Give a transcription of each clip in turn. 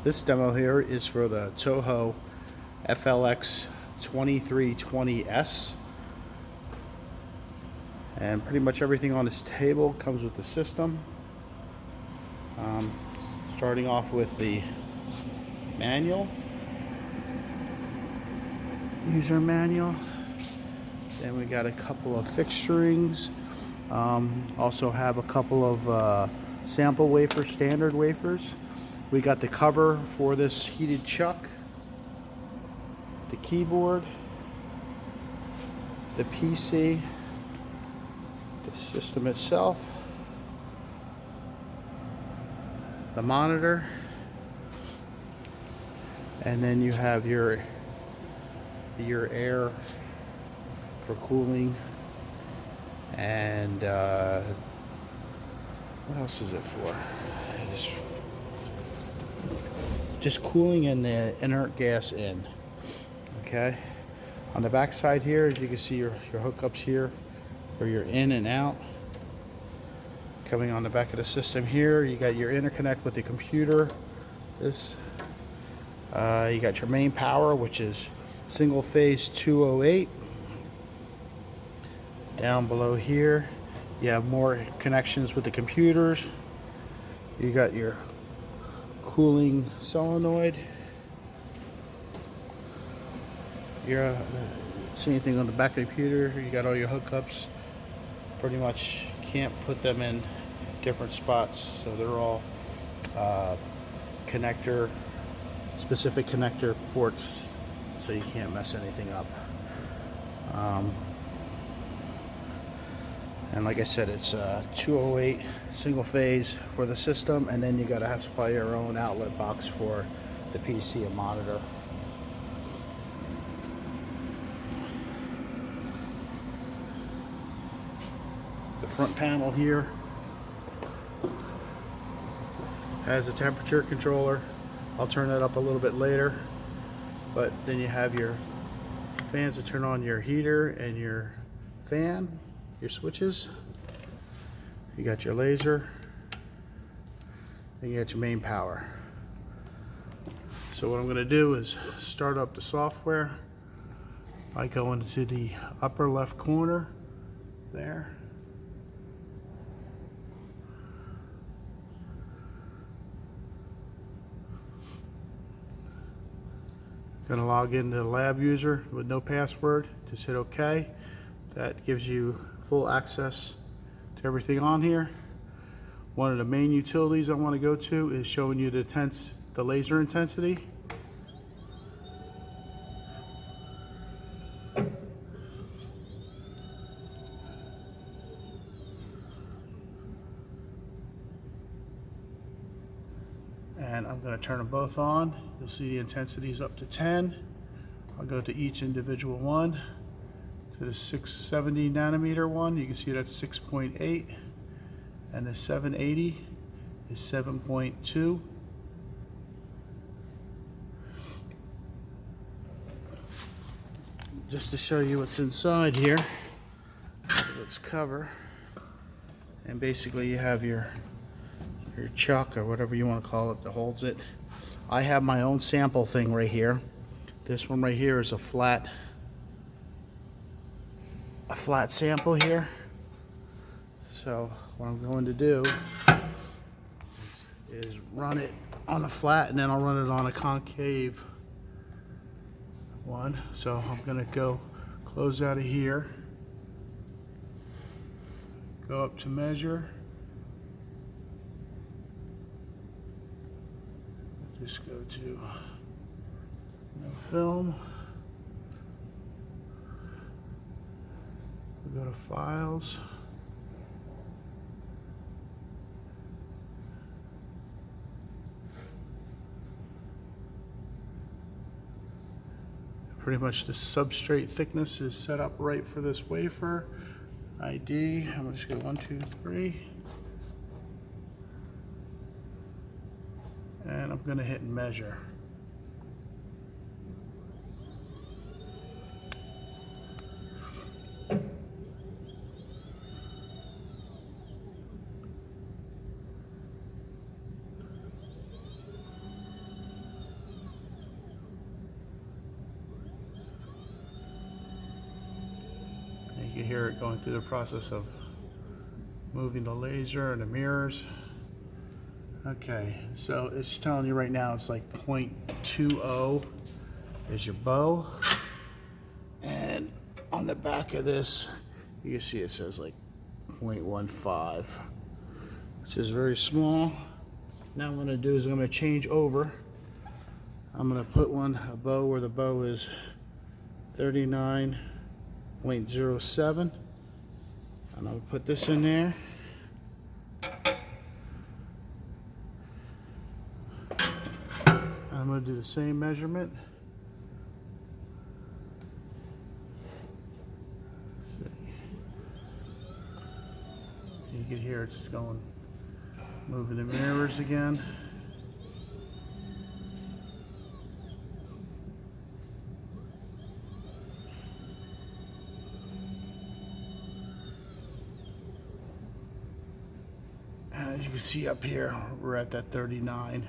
This demo here is for the Toho FLX2320S, and pretty much everything on this table comes with the system. Starting off with the manual, user manual. Then we got a couple of fixturings. Also have a couple of sample wafers, standard wafers. We got the cover for this heated chuck, the keyboard, the PC, the system itself, the monitor, and then you have your air for cooling, and what else is it for? Just cooling and the inert gas in. Okay. On the back side here, as you can see, your hookups here for your in and out. Coming on the back of the system here, you got your interconnect with the computer. This you got your main power, which is single phase 208. Down below here, you have more connections with the computers. You got your cooling solenoid. You're same thing on the back of the computer. You got all your hookups. Pretty much can't put them in different spots, so they're all specific connector ports, so you can't mess anything up. And like I said, it's 208 single phase for the system, and then you gotta have to supply your own outlet box for the PC and monitor. The front panel here has a temperature controller. I'll turn that up a little bit later. But then you have your fans to turn on your heater and your fan, your switches. You got your laser, and you got your main power. So what I'm going to do is start up the software by going to the upper left corner there. Going to log into the lab user with no password. Just hit OK. That gives you full access to everything on here. One of the main utilities I want to go to is showing you the laser intensity. And I'm going to turn them both on. You'll see the intensity is up to 10. I'll go to each individual one. To the 670 nanometer one, you can see that's 6.8, and the 780 is 7.2. Just to show you what's inside here, let's cover, and basically you have your chuck or whatever you want to call it that holds it. I have my own sample thing right here. This one right here is a flat sample here. So what I'm going to do is run it on a flat, and then I'll run it on a concave one. So I'm going to go close out of here, go up to measure, just go to no film. Go to files. Pretty much the substrate thickness is set up right for this wafer. ID, I'm just going to go 1, 2, 3. And I'm going to hit measure. hear it going through the process of moving the laser and the mirrors. Okay, so it's telling you right now it's like 0.20 is your bow. And on the back of this, you can see it says like 0.15, which is very small. Now what I'm gonna do is I'm gonna change over. I'm gonna put a bow where the bow is 39.07. And I'm gonna put this in there. I'm going to do the same measurement. You can hear it's going, moving the mirrors again. As you can see up here, we're at that 39.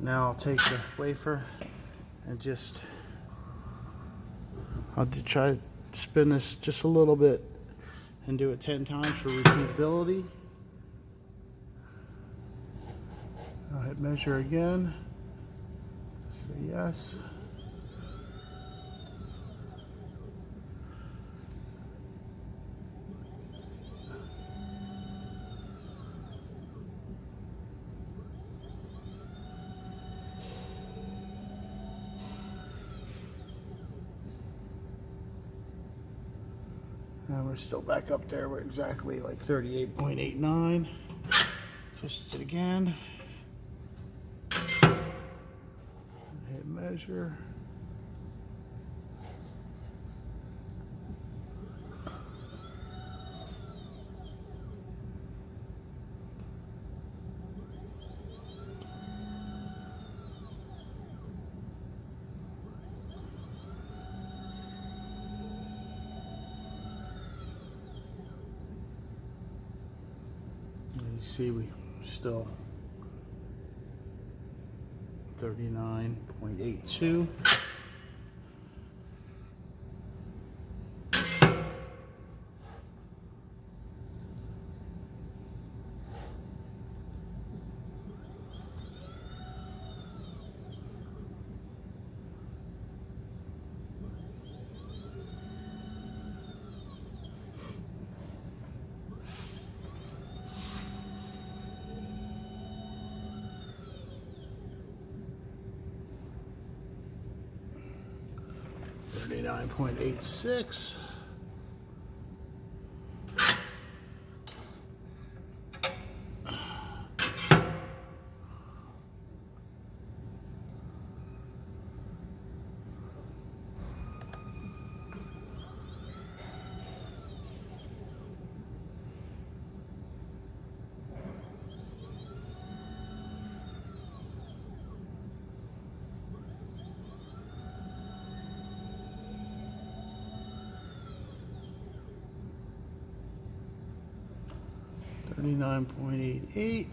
Now I'll take the wafer and I'll try to spin this just a little bit and do it 10 times for repeatability. I'll hit measure again. Say yes. And we're still back up there. We're exactly like 38.89. Twist it again. Hit measure. You see we still 39.82. $39.86. $39.88.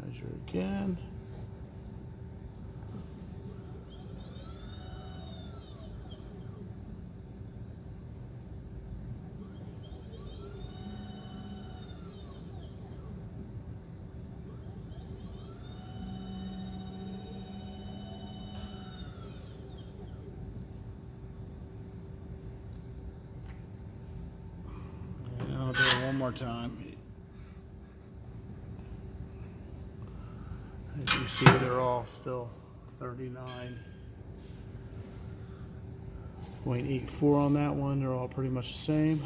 Measure again. I'll do it one more time. As you see, they're all still 39.84 on that one. They're all pretty much the same.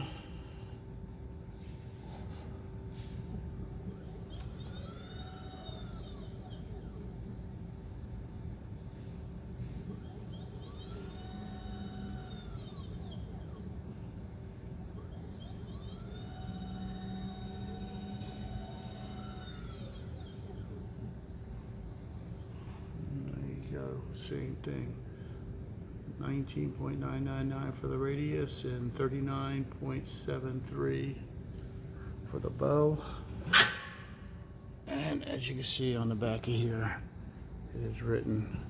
Same thing. 19.999 for the radius and 39.73 for the bow. And as you can see on the back of here, it is written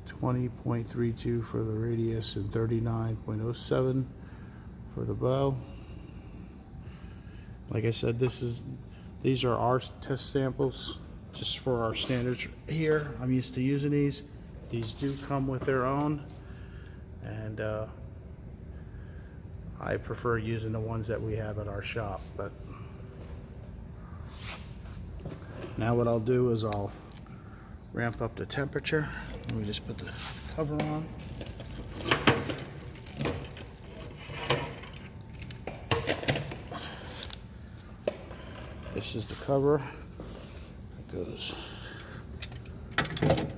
20.32 for the radius and 39.07 for the bow. Like I said, these are our test samples just for our standards here. I'm used to using these. These do come with their own, and I prefer using the ones that we have at our shop. But now what I'll do is I'll ramp up the temperature. Let me just put the cover on. This is the cover. It goes. Hold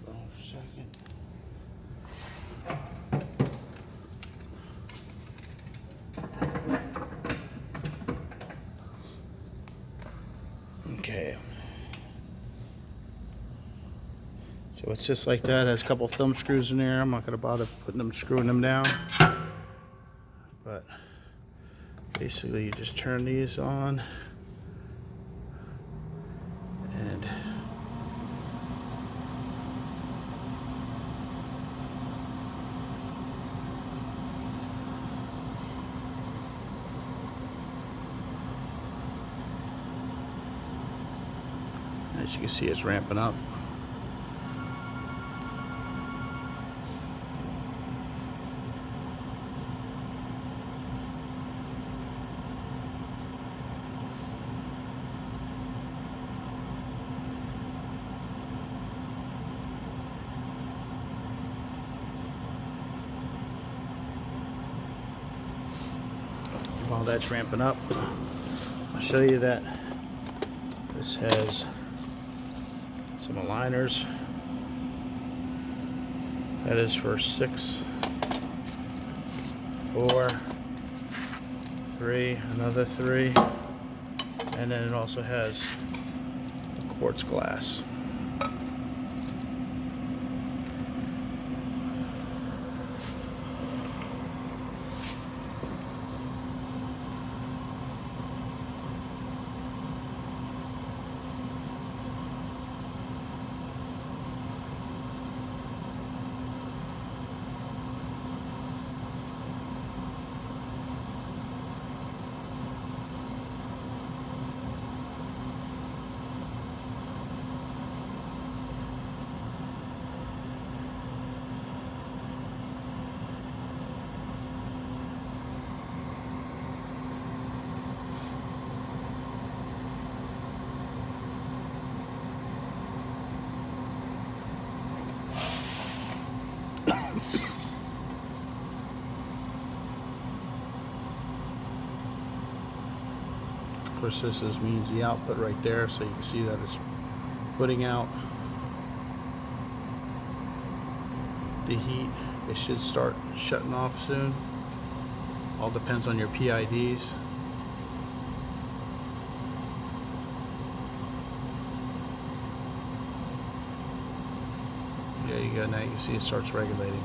on for a second. Okay. So it's just like that. It has a couple thumb screws in there. I'm not going to bother screwing them down. But basically you just turn these on, and as you can see, it's ramping up. While that's ramping up, I'll show you that this has some aligners. That is for 6, 4, 3, another 3, and then it also has a quartz glass. Of course, this means the output right there, so you can see that it's putting out the heat. It should start shutting off soon. All depends on your PIDs. There you go. Now you can see it starts regulating.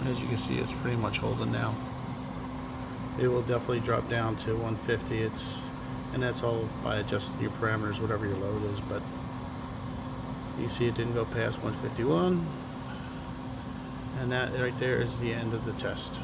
As you can see, it's pretty much holding now. it will definitely drop down to 150. And that's all by adjusting your parameters, whatever your load is. But you see it didn't go past 151, and that right there is the end of the test.